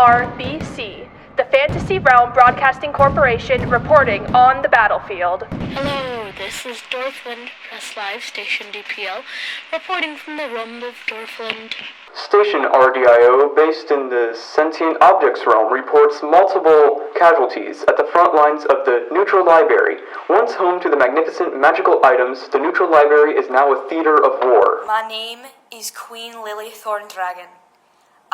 FRBC, the Fantasy Realm Broadcasting Corporation, reporting on the battlefield. Hello, this is Dorthland, Press Live, Station DPL, reporting from the realm of Dorthland. Station RDIO, based in the Sentient Objects realm, reports multiple casualties at the front lines of the Neutral Library. Once home to the magnificent magical items, the Neutral Library is now a theater of war. My name is Queen Lily Thorndragon.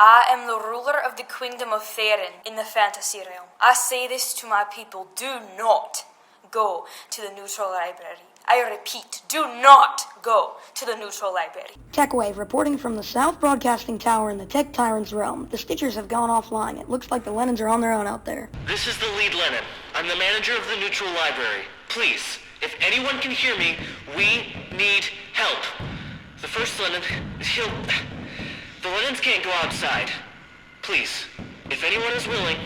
I am the ruler of the Kingdom of Theron in the Fantasy Realm. I say this to my people: do not go to the Neutral Library. I repeat, do not go to the Neutral Library. TechWave reporting from the South Broadcasting Tower in the Tech Tyrant's realm. The Stitchers have gone offline. It looks like the Lennons are on their own out there. This is the lead Lennon. I'm the manager of the Neutral Library. Please, if anyone can hear me, we need help. The first Lennon, the Lennons can't go outside. Please, if anyone is willing,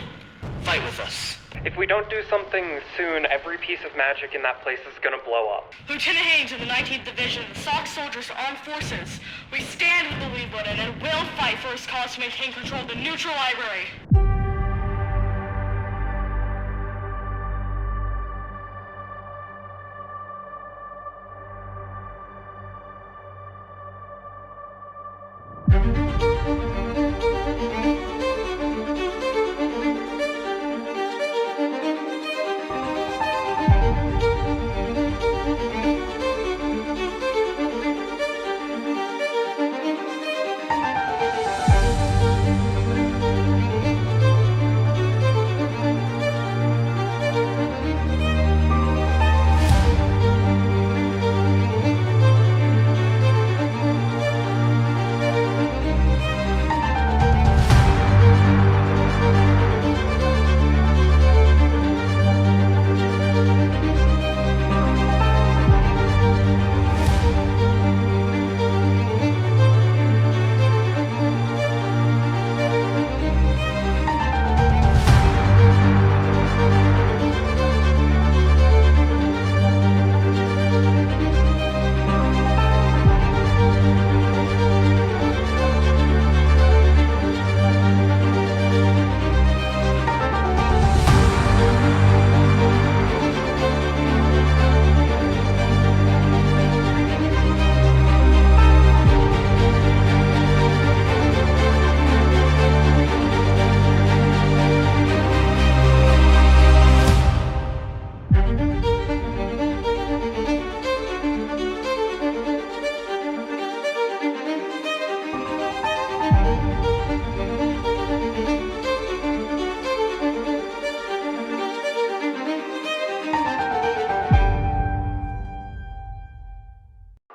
fight with us. If we don't do something soon, every piece of magic in that place is gonna blow up. Lieutenant Haynes of the 19th Division, SOC Soldiers Armed Forces. We stand with the lead Lennon and will fight for his cause to maintain control of the Neutral Library.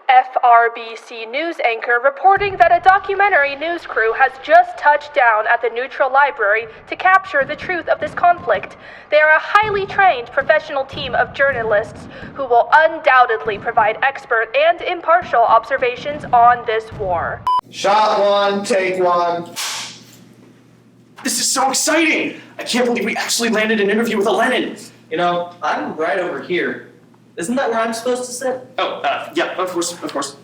FRBC news anchor reporting that a documentary news crew has just touched down at the Neutral Library to capture the truth of this conflict. They are a highly trained professional team of journalists who will undoubtedly provide expert and impartial observations on this war. Shot one, take one. This is so exciting! I can't believe we actually landed an interview with a Lennon. You know, I'm right over here. Isn't that where I'm supposed to sit? Oh, yeah, of course.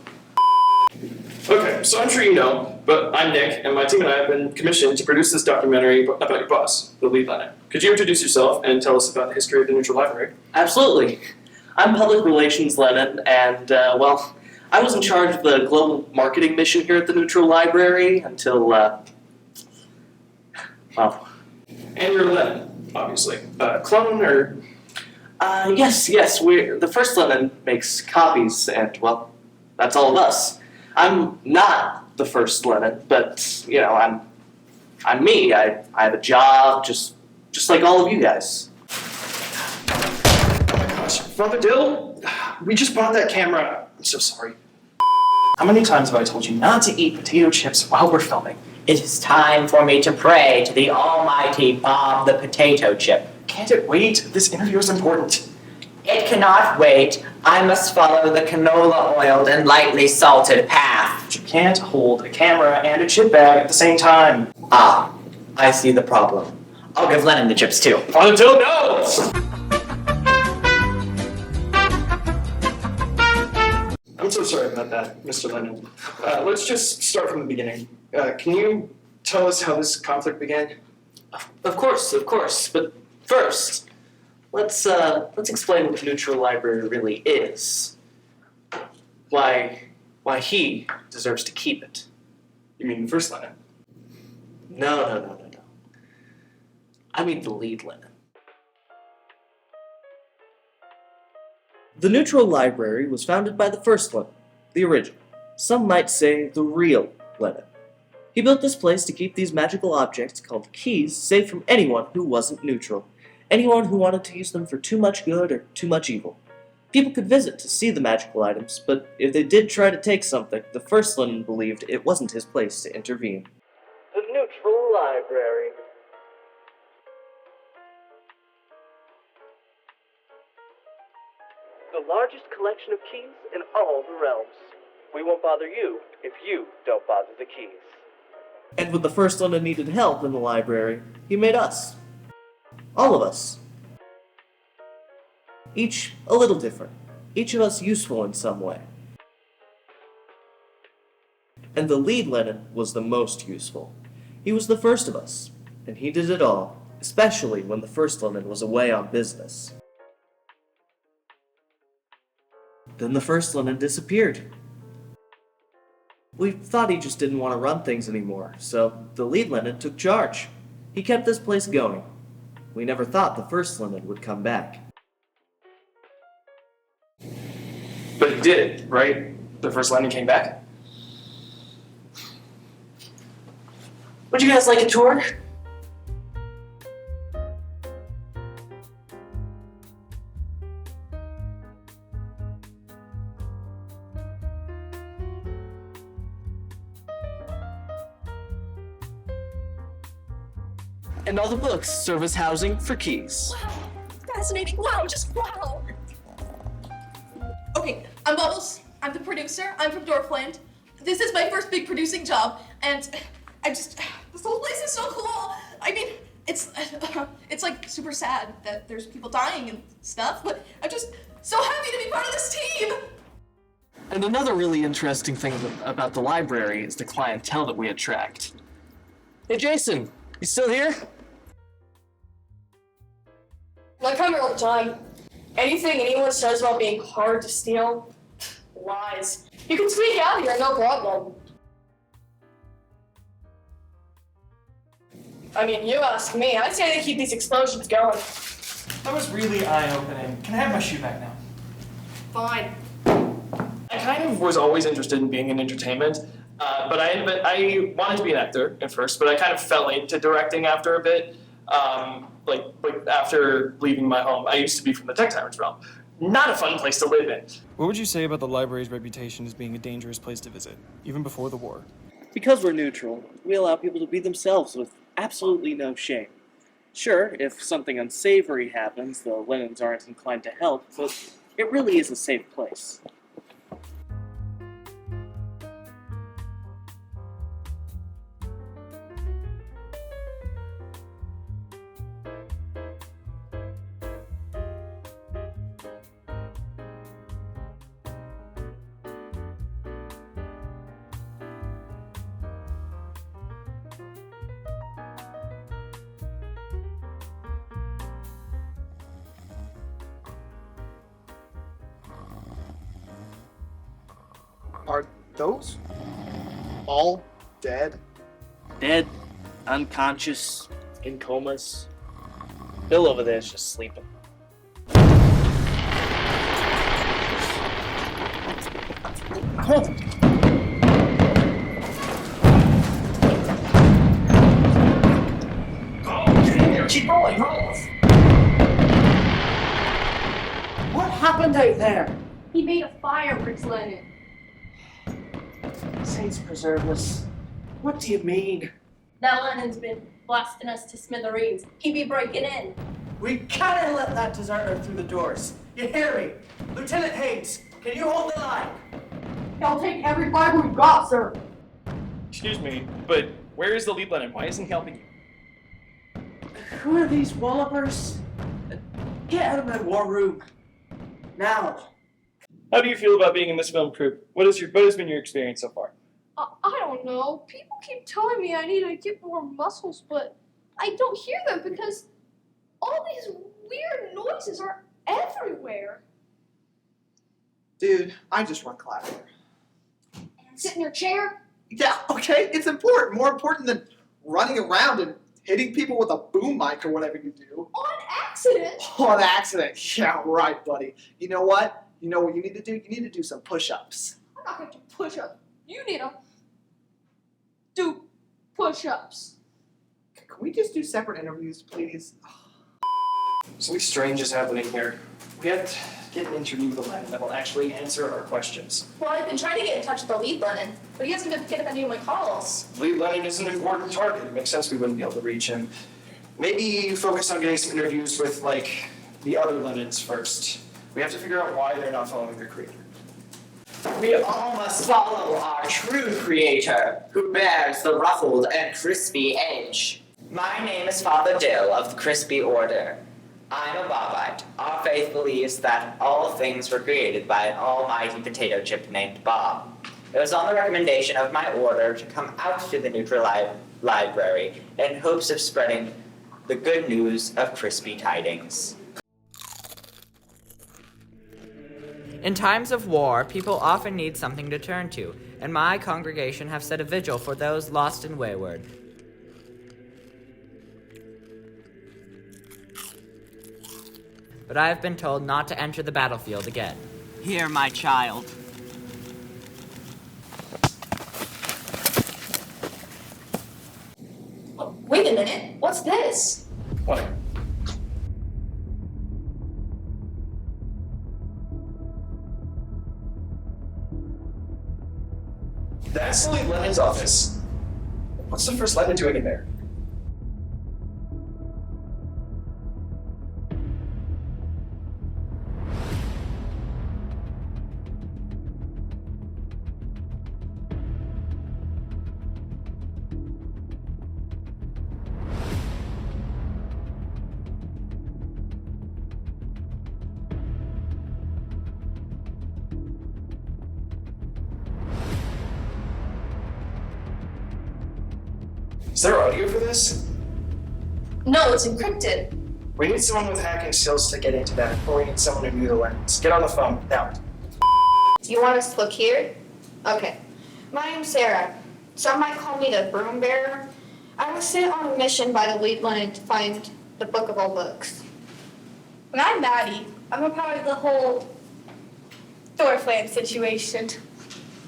Okay, so I'm sure you know, but I'm Nick, and my team and I have been commissioned to produce this documentary about your boss, the lead Lennon. Could you introduce yourself and tell us about the history of the Neutral Library? Absolutely. I'm Public Relations Lennon, and, well, I was in charge of the global marketing mission here at the Neutral Library until, well... And you're Lennon, obviously. Clone, or...? Yes, the first Lennon makes copies, and, well, that's all of us. I'm not the first Lennon, but, you know, I'm me. I have a job, just like all of you guys. Oh my gosh, Father Dill, we just bought that camera. I'm so sorry. How many times have I told you not to eat potato chips while we're filming? It is time for me to pray to the almighty Bob the Potato Chip. Can't it wait? This interview is important. It cannot wait. I must follow the canola-oiled and lightly salted path. But you can't hold a camera and a chip bag at the same time. Ah, I see the problem. I'll give Lennon the chips too. Father Dill, no! I'm so sorry about that, Mr. Lennon. Let's just start from the beginning. Can you tell us how this conflict began? Of course. But first, let's explain what the neutral library really is. Why he deserves to keep it. You mean the first line? No. I mean the lead Lennon. The neutral library was founded by the first Lennon, the original. Some might say the real Lennon. He built this place to keep these magical objects called keys safe from anyone who wasn't neutral, anyone who wanted to use them for too much good or too much evil. People could visit to see the magical items, but if they did try to take something, the first Lennon believed it wasn't his place to intervene. The neutral library. The largest collection of keys in all the realms. We won't bother you if you don't bother the keys. And when the first Lennon needed help in the library, he made us. All of us. Each a little different. Each of us useful in some way. And the lead Lennon was the most useful. He was the first of us, and he did it all, especially when the first Lennon was away on business. Then the first Lennon disappeared. We thought he just didn't want to run things anymore, so the lead Lennon took charge. He kept this place going. We never thought the first Lennon would come back. But he did, right? The first Lennon came back? Would you guys like a tour? And all the books serve as housing for keys. Wow, fascinating. Wow, just wow. Okay, I'm Bubbles. I'm the producer. I'm from Dorfland. This is my first big producing job, and this whole place is so cool. I mean, it's like super sad that there's people dying and stuff, but I'm just so happy to be part of this team. And another really interesting thing about the library is the clientele that we attract. Hey, Jason, you still here? I come here all the time. Anything anyone says about being hard to steal, lies. You can sneak out here, no problem. I mean, you ask me. I'd say they keep these explosions going. That was really eye-opening. Can I have my shoe back now? Fine. I kind of was always interested in being in entertainment, but I wanted to be an actor at first, but I kind of fell into directing after a bit. Like after leaving my home. I used to be from the Tech Tyrants realm. Not a fun place to live in. What would you say about the library's reputation as being a dangerous place to visit, even before the war? Because we're neutral, we allow people to be themselves with absolutely no shame. Sure, if something unsavory happens, the Lennons aren't inclined to help, but it really is a safe place. Are those all dead? Dead, unconscious, in comas. Bill over there is just sleeping. Keep going, What happened out there? He made a fire, Prince Lennon. Saints preserve us. What do you mean? That Lennon's been blasting us to smithereens. He be breaking in. We can't let that deserter through the doors. You hear me? Lieutenant Haynes, can you hold the line? I'll take every fiber we've got, sir. Excuse me, but where is the lead Lennon? Why isn't he helping you? Who are these wallopers? Get out of my war room. Now. How do you feel about being in this film crew? What has been your experience so far? I don't know. People keep telling me I need to get more muscles, but I don't hear them because all these weird noises are everywhere. Dude, I just run class here. And sit in your chair? Yeah, okay, it's important. More important than running around and hitting people with a boom mic or whatever you do. On accident? On accident. Yeah, right, buddy. You know what? You know what you need to do? You need to do some push-ups. I'm not going to do push-ups. You need to do push-ups. Can we just do separate interviews, please? Something strange is happening here. We have to get an interview with a Lennon that will actually answer our questions. Well, I've been trying to get in touch with the lead Lennon, but he hasn't been picking up any of my calls. Lead Lennon is an important target. It makes sense we wouldn't be able to reach him. Maybe focus on getting some interviews with, like, the other Lennons first. We have to figure out why they're not following their creator. We all must follow our true creator, who bears the ruffled and crispy edge. My name is Father Dill of the Crispy Order. I'm a Bobite. Our faith believes that all things were created by an almighty potato chip named Bob. It was on the recommendation of my order to come out to the neutral library in hopes of spreading the good news of crispy tidings. In times of war, people often need something to turn to, and my congregation have set a vigil for those lost and wayward. But I have been told not to enter the battlefield again. Here, my child. Oh, wait a minute. What's this? What? That's Lead Lennon's office. What's the first Lennon doing in there? Is there audio for this? No, it's encrypted. We need someone with hacking skills to get into that, or we need someone who knew the lens. Get on the phone, now. You want us to look here? Okay. My name's Sarah. Some might call me the broom bearer. I was sent on a mission by the lead Lennon to find the book of all books. And I'm Maddie. I'm a part of the whole Dorfland situation.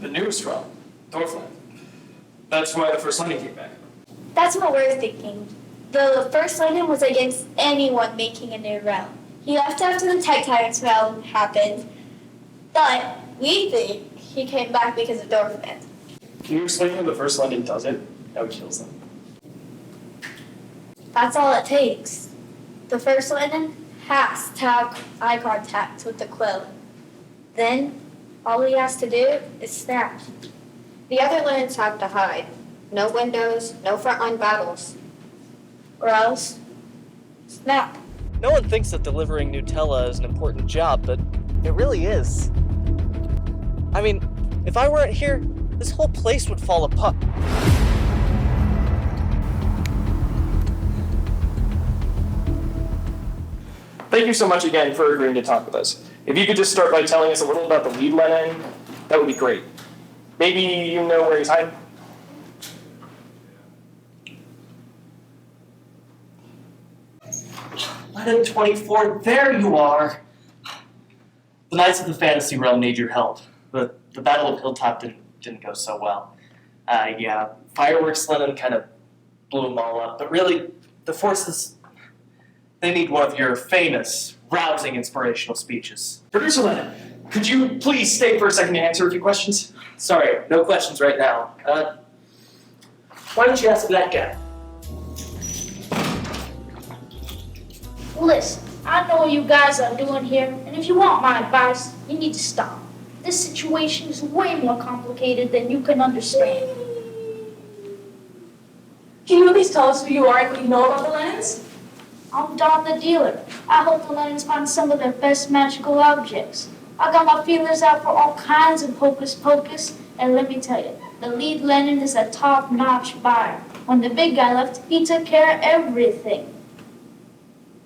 The newest realm, Dorfland. That's why the first Lennon came back. That's what we're thinking. The first Lennon was against anyone making a new realm. He left after the Tech Tyrants realm happened, but we think he came back because of Dorfland. Can you explain how the first Lennon does it? How he kills them? That's all it takes. The first Lennon has to have eye contact with the quill. Then, all he has to do is snap. The other Lennons have to hide. No windows, no frontline battles. Or else, snap. No one thinks that delivering Nutella is an important job, but it really is. I mean, if I weren't here, this whole place would fall apart. Thank you so much again for agreeing to talk with us. If you could just start by telling us a little about the lead Lennon, that would be great. Maybe you know where he's hiding? Lennon 24, there you are! The Knights of the Fantasy Realm need your help, but the Battle of Hilltop didn't go so well. Yeah, Fireworks Lennon kind of blew them all up, but really, the forces, they need one of your famous, rousing, inspirational speeches. Producer Lennon, could you please stay for a second to answer a few questions? Sorry, no questions right now. Why don't you ask that guy? Listen, I know what you guys are doing here, and if you want my advice, you need to stop. This situation is way more complicated than you can understand. Can you at least tell us who you are and what you know about the Lennons? I'm Don the dealer. I help the Lennons find some of their best magical objects. I got my feelers out for all kinds of hocus pocus, And let me tell you, the lead Lennon is a top-notch buyer. When the big guy left, he took care of everything.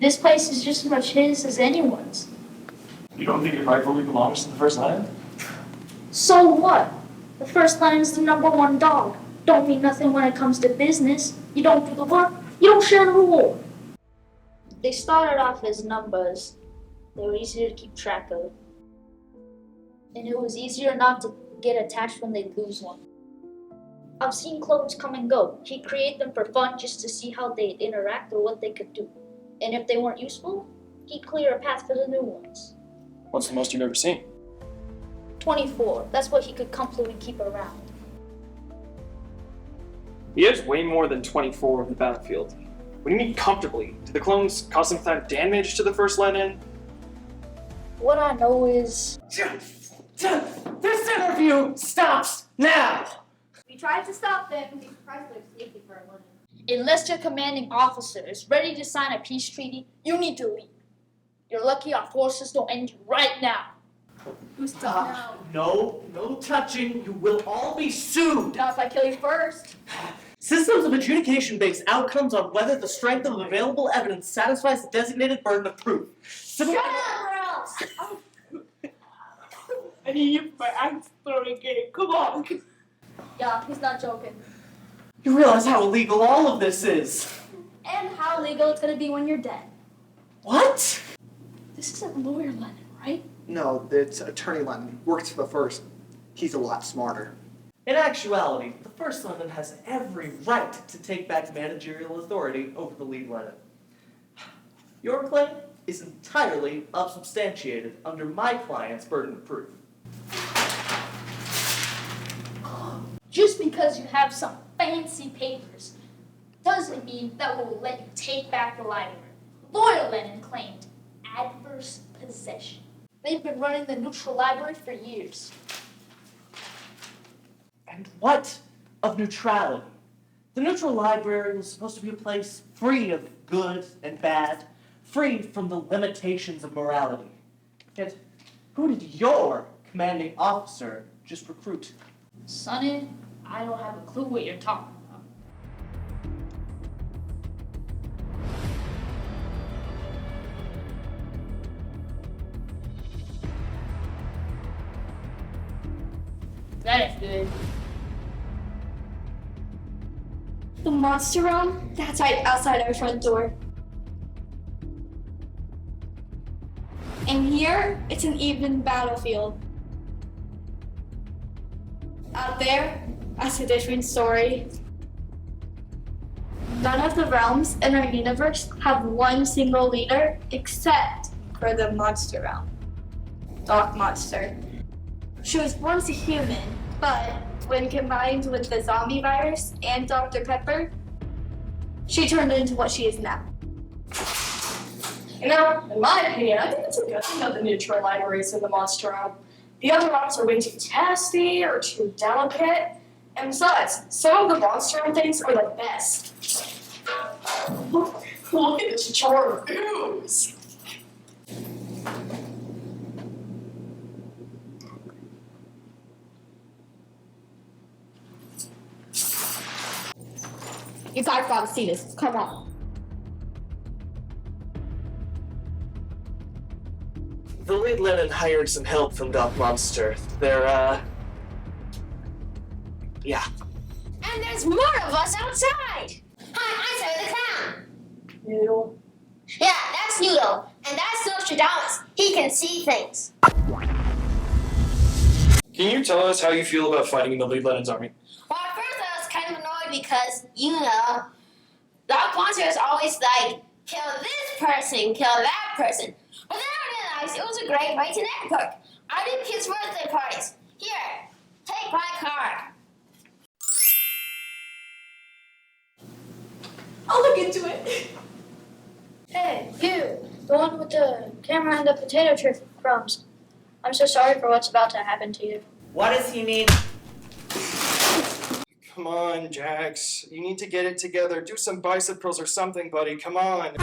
This place is just as much his as anyone's. You don't think it rightfully belongs to the First Lion? So what? The First Lion's the #1 dog. Don't mean nothing when it comes to business. You don't do the work, you don't share the reward. They started off as numbers. They were easier to keep track of. And it was easier not to get attached when they lose one. I've seen clones come and go. He'd create them for fun just to see how they'd interact or what they could do. And if they weren't useful, he'd clear a path for the new ones. What's the most you've ever seen? 24. That's what he could comfortably keep around. He has way more than 24 on the battlefield. What do you mean comfortably? Do the clones cause some kind of damage to the First Lenin? What I know is... This interview stops now! We tried to stop them. We tried to safety for a moment. Unless your commanding officer is ready to sign a peace treaty, you need to leave. You're lucky our forces don't end you right now. Stop. No touching. You will all be sued. Not if I kill you first. Systems of adjudication base outcomes on whether the strength of available evidence satisfies the designated burden of proof. Shut up or else! I need you for my axe throwing game. Come on. Yeah, he's not joking. You realize how illegal all of this is. And how legal it's gonna be when you're dead. What? This isn't lawyer Lennon, right? No, it's Attorney Lennon. Works for the First. He's a lot smarter. In actuality, the First Lenin has every right to take back managerial authority over the lead Lenin. Your claim is entirely unsubstantiated under my client's burden of proof. Just because you have some fancy papers doesn't mean that we'll let you take back the library. Lawyer Lennon claimed adverse possession. They've been running the neutral library for years. And what of neutrality? The neutral library was supposed to be a place free of good and bad, free from the limitations of morality. Yet, who did your commanding officer just recruit? Sonny, I don't have a clue what you're talking about. That is good. The monster room? That's right outside our front door. And here, it's an even battlefield. Out there, that's a different story. None of the realms in our universe have one single leader except for the monster realm. Doc Monster. She was once a human, but when combined with the zombie virus and Dr. Pepper, she turned into what she is now. You know, in my opinion, I think it's a good thing that the neutral library is in the monster realm. The other realms are way too testy or too delicate. And besides, some of the monster realm things are the best. Look at this jar of ooze. You guys gotta see this. Come on. The lead Lenin hired some help from Doc Monster. They're, yeah. And there's more of us outside! Hi, I'm Sarah the Clown. Noodle. Yeah, that's Noodle. And that's Nostradamus. He can see things. Can you tell us how you feel about fighting in the lead Lenin's army? Well, at first I was kind of annoyed because, you know, Doc Monster is always like, kill this person, kill that person. But then I realized it was a great way to network. I do kids' birthday parties. Here, take my card. I'll look into it. Hey, you, the one with the camera and the potato chip crumbs. I'm so sorry for what's about to happen to you. What does he mean? Come on, Jax. You need to get it together. Do some bicep curls or something, buddy. Come on.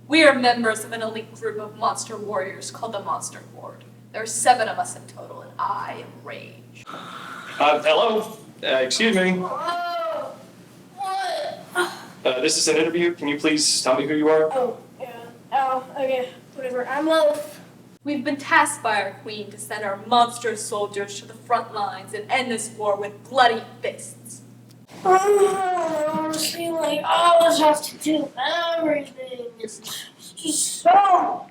We We are members of an elite group of monster warriors called the Monster Horde. There are 7 of us in total, and I am Rage. Hello? Excuse me. What? This is an interview. Can you please tell me who you are? Oh, yeah. Oh, okay. Whatever. I'm Loaf. We've been tasked by our queen to send our monster soldiers to the front lines and end this war with bloody fists. See, like, I always have to do everything. It's just so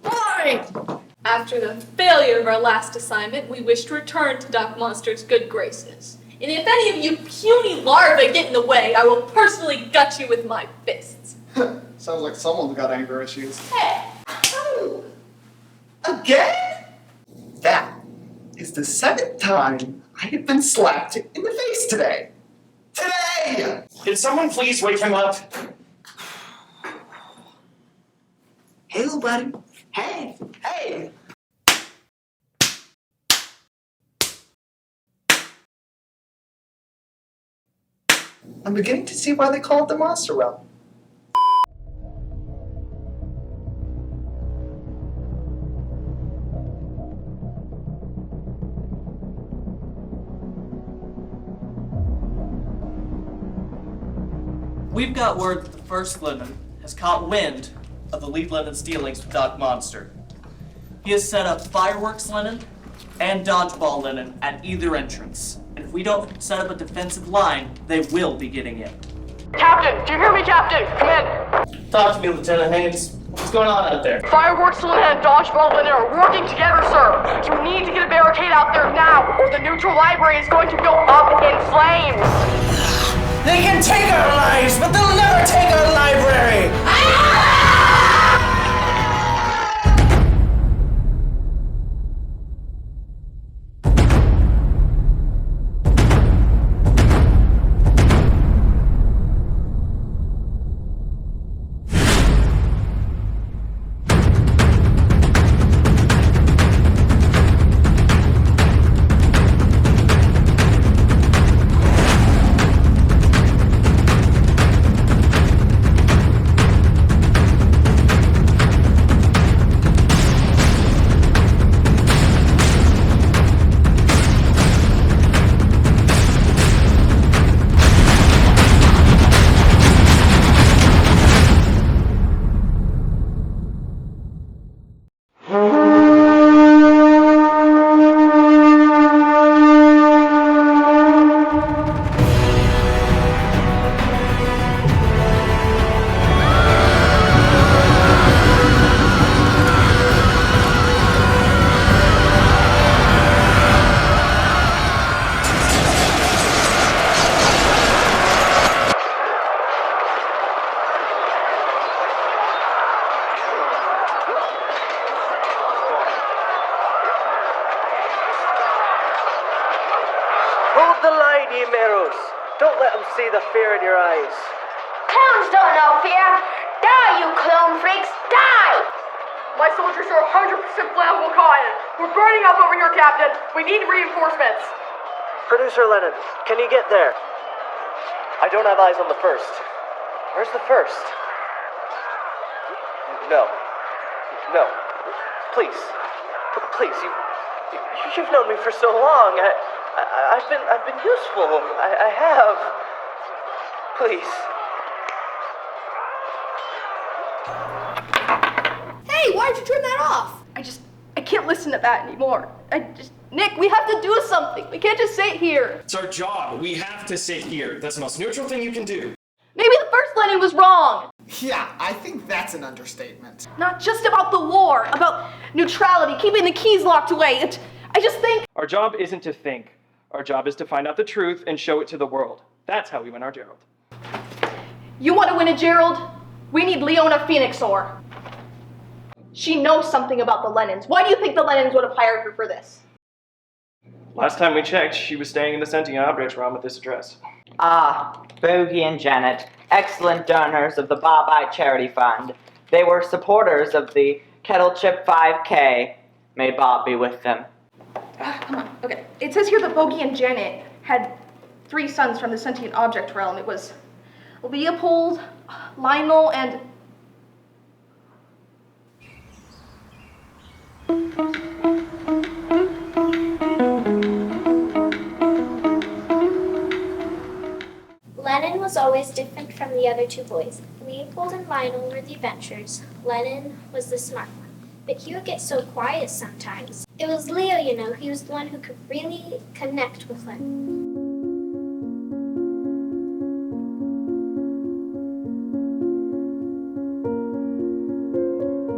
boring. After the failure of our last assignment, we wish to return to Doc Monster's good graces. And if any of you puny larvae get in the way, I will personally gut you with my fists. Sounds like someone's got anger issues. Hey! Oh. Again? That is the 7th time I have been slapped in the face today. Today! Can someone please wake him up? Hey, little buddy. Hey, hey. I'm beginning to see why they call it the Monster Realm. We've got word that the First Lemon has caught wind of the lead Lemon's dealings with Doc Monster. He has set up fireworks Lennon and dodgeball Lennon at either entrance. And if we don't set up a defensive line, they will be getting in. Captain, do you hear me, Captain? Come in. Talk to me, Lieutenant Haynes. What's going on out there? Fireworks Linen and Dodgeball Linen are working together, sir. You need to get a barricade out there now, or the neutral library is going to go up in flames. They can take our lives, but they'll never take our library! Hold the line, ye Meros. Don't let them see the fear in your eyes. Clowns don't know fear. Die, you clone freaks, die! My soldiers are 100% flammable cotton. We're burning up over here, Captain. We need reinforcements. Producer Lennon, can you get there? I don't have eyes on the first. Where's the first? No. No. Please. Please, you've known me for so long. I've been useful. I have. Please. Hey, why'd you turn that off? I can't listen to that anymore. Nick, we have to do something. We can't just sit here. It's our job. We have to sit here. That's the most neutral thing you can do. Maybe the first Lennon was wrong. Yeah, I think that's an understatement. Not just about the war, about neutrality, keeping the keys locked away. I just think... Our job isn't to think. Our job is to find out the truth and show it to the world. That's how we win our Gerald. You want to win a Gerald? We need Leona Phoenixor. She knows something about the Lennons. Why do you think the Lennons would have hired her for this? Last time we checked, she was staying in the sentient objects realm at this address. Ah, Bogey and Janet, excellent donors of the Bob-Eye Charity Fund. They were supporters of the Kettle Chip 5K. May Bob be with them. Come on, okay. It says here that Bogey and Janet had 3 sons from the sentient object realm. It was Leopold, Lionel, and... always different from the other two boys. Leopold and Lionel were the adventurers. Lennon was the smart one. But he would get so quiet sometimes. It was Leo, you know. He was the one who could really connect with Lennon.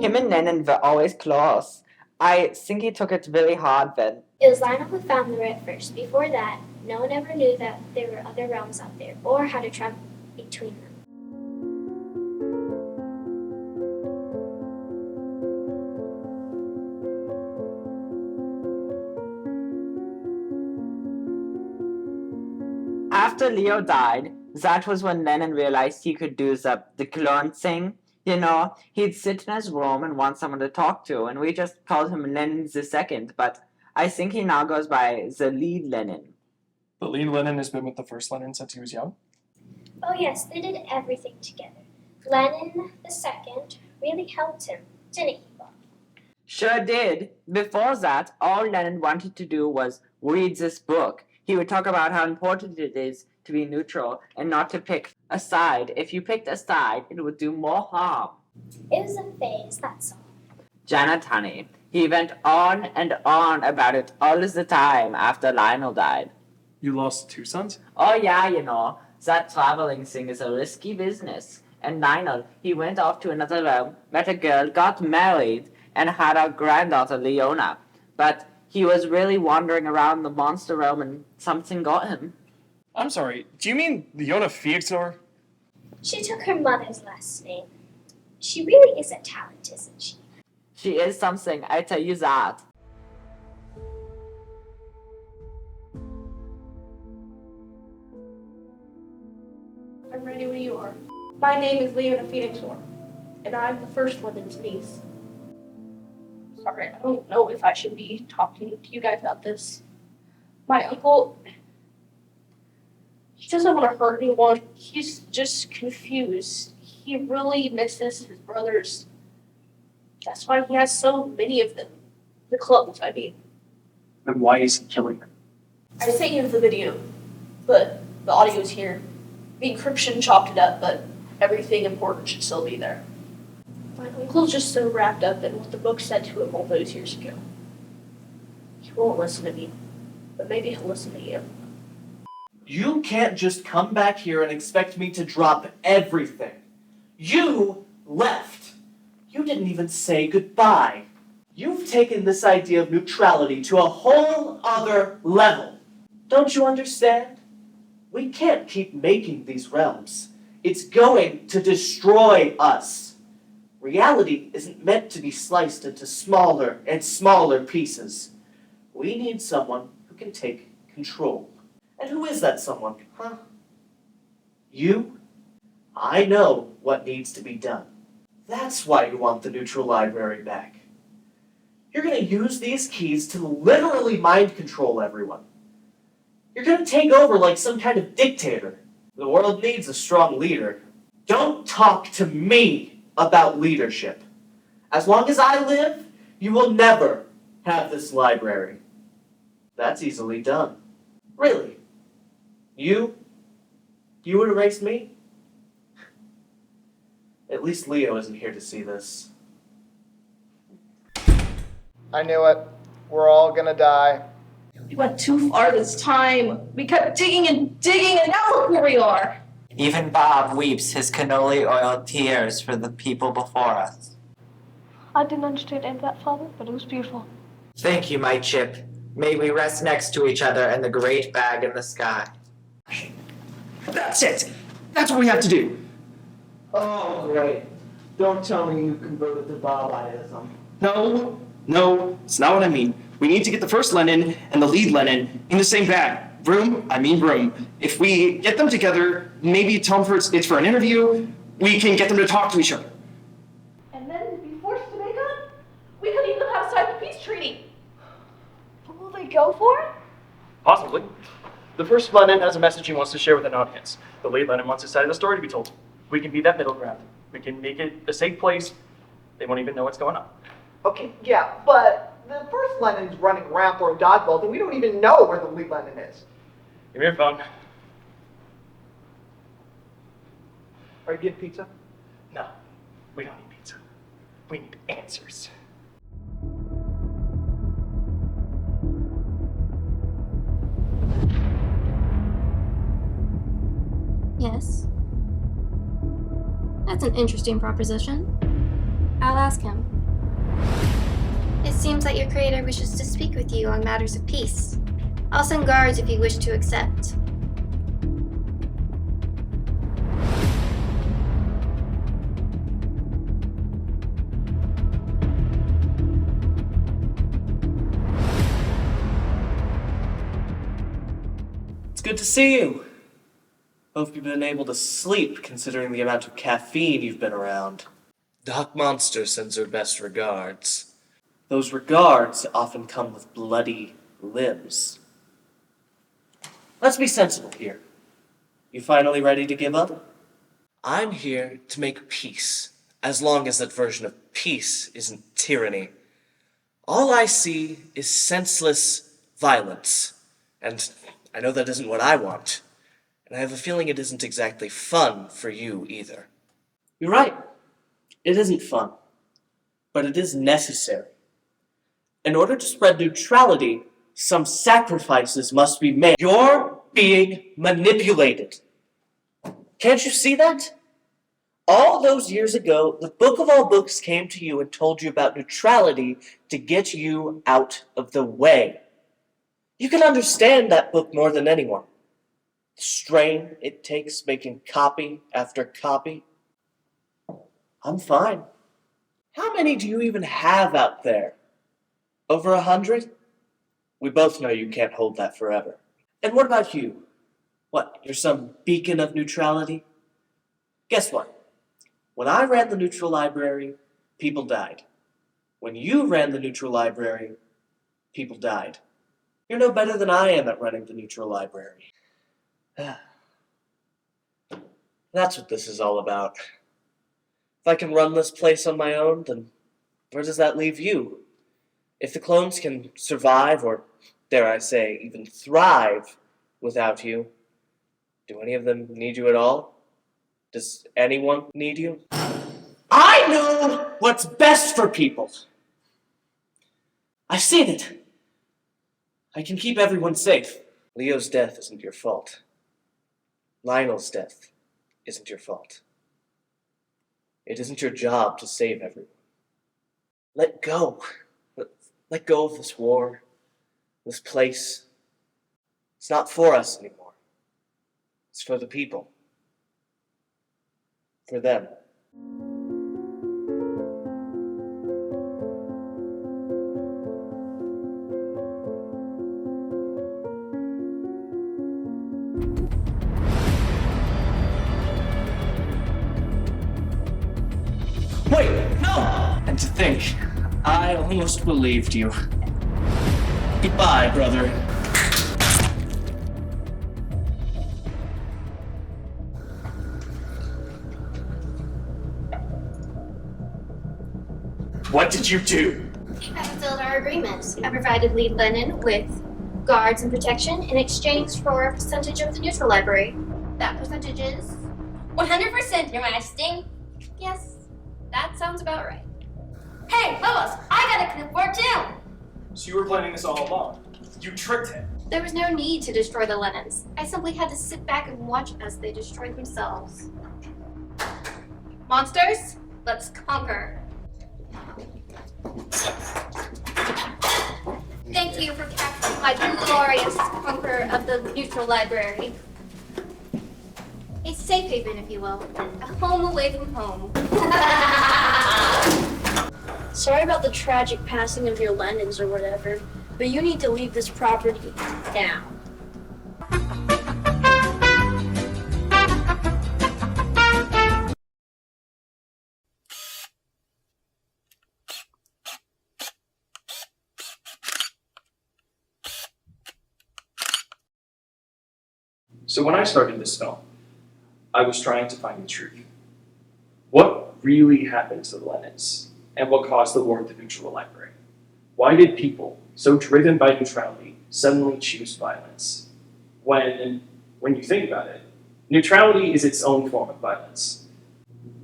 Him and Lennon were always close. I think he took it really hard then. It was Lionel who found the ray first. Before that, no one ever knew that there were other realms out there, or how to travel between them. After Leo died, that was when Lennon realized he could do the clone thing. You know, he'd sit in his room and want someone to talk to, and we just called him Lennon the Second, but I think he now goes by the lead Lennon. The lead Lennon has been with the first Lennon since he was young? Oh yes, they did everything together. Lennon the second really helped him, didn't he, Bob? Sure did. Before that, all Lennon wanted to do was read this book. He would talk about how important it is to be neutral and not to pick a side. If you picked a side, it would do more harm. It was a phase, that's all. Janet, honey, he went on and on about it all the time after Lionel died. You lost 2 sons? Oh yeah, you know, that traveling thing is a risky business. And Lionel, he went off to another realm, met a girl, got married, and had a granddaughter, Leona. But he was really wandering around the monster realm and something got him. I'm sorry, do you mean Leona Fiexor? She took her mother's last name. She really is a talent, isn't she? She is something, I tell you that. I'm ready when you are. My name is Leona Fiexor, and I'm the first Lennon's niece. Sorry, I don't know if I should be talking to you guys about this. My uncle, he doesn't want to hurt anyone. He's just confused. He really misses his brothers. That's why he has so many of them. The clones, I mean. Then why is he killing them? I sent you the video, but the audio's here. The encryption chopped it up, but everything important should still be there. My uncle's just so wrapped up in what the book said to him all those years ago. He won't listen to me, but maybe he'll listen to you. You can't just come back here and expect me to drop everything. You left. You didn't even say goodbye. You've taken this idea of neutrality to a whole other level. Don't you understand? We can't keep making these realms. It's going to destroy us. Reality isn't meant to be sliced into smaller and smaller pieces. We need someone who can take control. And who is that someone, huh? You? I know what needs to be done. That's why you want the neutral library back. You're going to use these keys to literally mind control everyone. You're going to take over like some kind of dictator. The world needs a strong leader. Don't talk to me about leadership. As long as I live, you will never have this library. That's easily done. Really? You would erase me? At least Leo isn't here to see this. I knew it. We're all gonna die. We went too far this time. We kept digging and digging, and now look where we are. Even Bob weeps his cannoli oil tears for the people before us. I didn't understand any of that, Father, but it was beautiful. Thank you, my chip. May we rest next to each other in the great bag in the sky. That's it! That's what we have to do! Oh, great. Don't tell me you converted to Bob-ism. No, it's not what I mean. We need to get the first Lennon and the lead Lennon in the same bag. Room. If we get them together, maybe tell them it's for an interview, we can get them to talk to each other. And then be forced to make up? We could even have signed the peace treaty. What will they go for? Possibly. The first Lennon has a message he wants to share with an audience. The lead Lennon wants his side of the story to be told. We can be that middle ground. We can make it a safe place. They won't even know what's going on. Okay, yeah, but the first Lennon's running ramp or dodgeball, and we don't even know where the lead Lennon is. Give me your phone. Are you getting pizza? No, we don't need pizza. We need answers. Yes. That's an interesting proposition. I'll ask him. It seems that your creator wishes to speak with you on matters of peace. I'll send guards if you wish to accept. It's good to see you. Hope you've been able to sleep, considering the amount of caffeine you've been around. Doc Monster sends her best regards. Those regards often come with bloody limbs. Let's be sensible here. You finally ready to give up? I'm here to make peace, as long as that version of peace isn't tyranny. All I see is senseless violence, and I know that isn't what I want. And I have a feeling it isn't exactly fun for you either. You're right. It isn't fun. But it is necessary. In order to spread neutrality, some sacrifices must be made. You're being manipulated. Can't you see that? All those years ago, the Book of All Books came to you and told you about neutrality to get you out of the way. You can understand that book more than anyone. The strain it takes making copy after copy. I'm fine. How many do you even have out there? Over 100? We both know you can't hold that forever. And what about you? What, you're some beacon of neutrality? Guess what? When I ran the neutral library, people died. When you ran the neutral library, people died. You're no better than I am at running the neutral library. That's what this is all about. If I can run this place on my own, then where does that leave you? If the clones can survive, or dare I say, even thrive without you, do any of them need you at all? Does anyone need you? I know what's best for people. I've seen it. I can keep everyone safe. Leo's death isn't your fault. Lionel's death isn't your fault. It isn't your job to save everyone. Let go. Let go of this war, this place. It's not for us anymore. It's for the people. For them. Wait, no! And to think, I almost believed you. Goodbye, brother. What did you do? I fulfilled our agreement. I provided Lead Lennon with guards and protection in exchange for a percentage of the neutral library. That percentage is 100%, Your Majesty. Yes, that sounds about right. Hey, Lois, I got a clipboard too. So you were planning this all along. You tricked him. There was no need to destroy the Lennons. I simply had to sit back and watch as they destroyed themselves. Monsters, let's conquer. Thank you for capturing my glorious conqueror of the neutral library. A safe haven, if you will. A home away from home. Sorry about the tragic passing of your Lennons or whatever, but you need to leave this property now. So when I started this film, I was trying to find the truth. What really happened to the Lennons, and what caused the war at the neutral library? Why did people, so driven by neutrality, suddenly choose violence? When you think about it, neutrality is its own form of violence.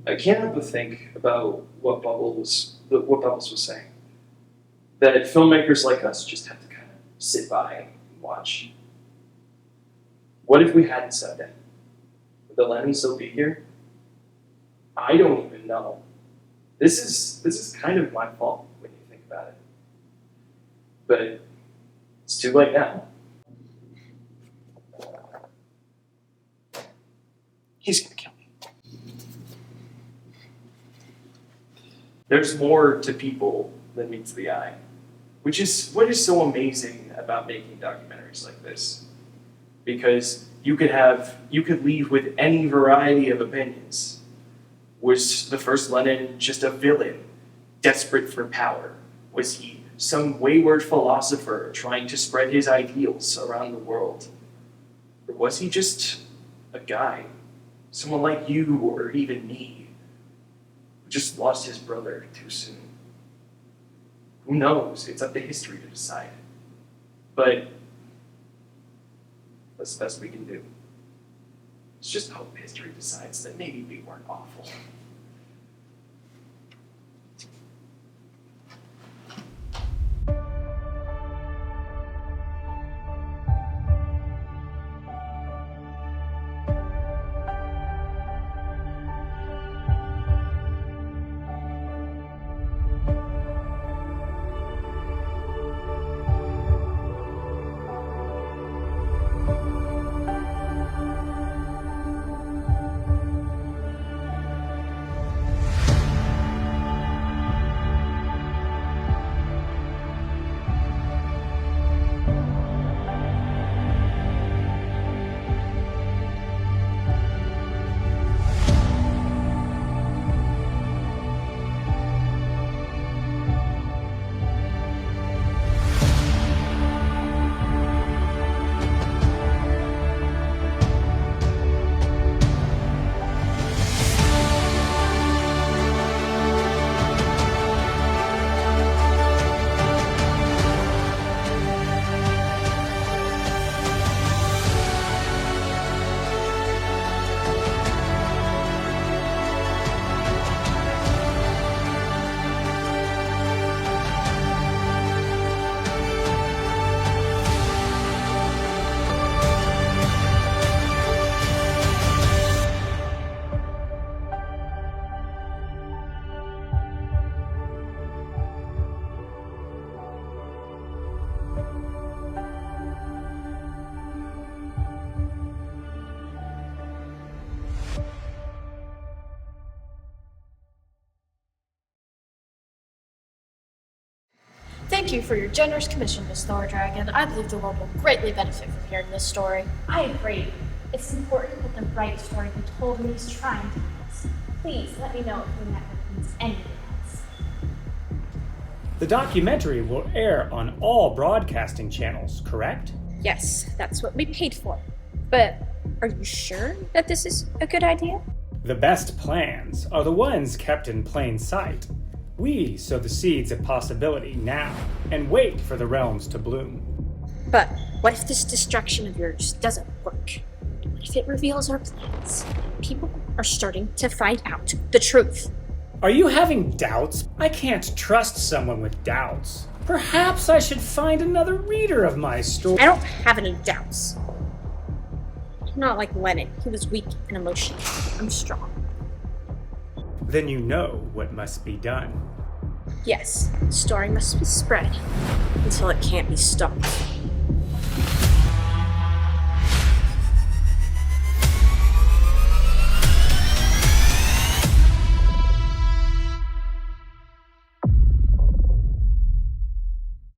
I can't help but think about what Bubbles was saying. That filmmakers like us just have to kind of sit by and watch. What if we hadn't said that? Would the Lennon still be here? I don't even know. This is kind of my fault when you think about it. But it's too late now. He's gonna kill me. There's more to people than meets the eye, which is what is so amazing about making documentaries like this. Because you could leave with any variety of opinions. Was the first Lenin just a villain, desperate for power? Was he some wayward philosopher trying to spread his ideals around the world? Or was he just a guy, someone like you or even me, who just lost his brother too soon? Who knows? It's up to history to decide. But that's the best we can do. Let's just hope history decides that maybe we weren't awful. Thank you for your generous commission, Miss Thordragon. I believe the world will greatly benefit from hearing this story. I agree. It's important that the right story be told in these trying times. Please let me know if your network needs anything else. The documentary will air on all broadcasting channels, correct? Yes, that's what we paid for. But are you sure that this is a good idea? The best plans are the ones kept in plain sight. We sow the seeds of possibility now and wait for the realms to bloom. But what if this distraction of yours doesn't work? What if it reveals our plans? People are starting to find out the truth. Are you having doubts? I can't trust someone with doubts. Perhaps I should find another reader of my story. I don't have any doubts. I'm not like Lenin. He was weak and emotional. I'm strong. Then you know what must be done. Yes, the story must be spread until it can't be stopped.